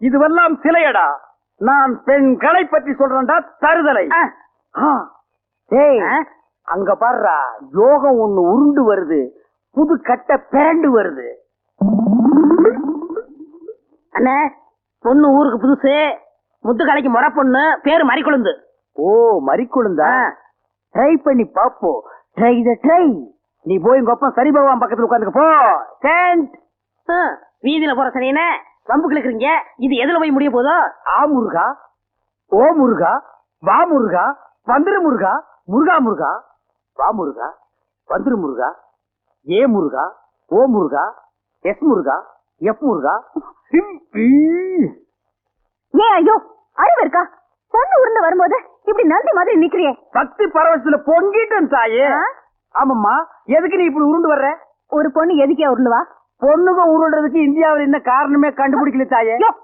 இதுவெல்லாம் சிலையடா. நான் பெண்களை பற்றி சொல்றேன்டா, தருதலை. அங்க பாருடா, யோகம் ஒண்ணு உருண்டு வருது, புது கட்ட பிறண்டு வருது. அண்ணே, பொண்ணு ஊருக்கு புதுசு, முத்துக்கலைக்கு முறை பொண்ணு, பேரு மறிக்குழுந்து. ஓ, மறிக்குழுந்தா? ட்ரை பண்ணி பாப்போ. ட்ரை த ட்ரை. நீ போய் உங்க அப்பா சரி பகவான் பக்கத்துல உட்காந்துக்க போ. வீதியில போற சனியன வம்பு கிழக்குறீங்க. இது எதுல போய் முடிய போதோ? ஆ முருகா, ஓ முருகா, வா முருகா, வந்துரு முருகா, முருகா முருகா, வா முருகா, வந்துரு முருகா, ஏ முருகா, ஓ முருகா, எஸ் முருகா, எஃப் முருகா. ஏன் ஐயோ, அறிவு இருக்கா? பொண்ணு உருண்டு வரும்போது இப்படி நந்தி மாதிரி நிக்கிறியே. பக்தி பரவசத்துல பொங்கிட்டேன் தாயே. ஆமாம்மா, எதுக்கு நீ இப்படி உருண்டு வர்ற? ஒரு பொண்ணு எதுக்கே உருளுவா? பொண்ணுங்க உருள்றதுக்கு இந்தியாவில் என்ன காரணமே கண்டுபிடிக்கல தாயே.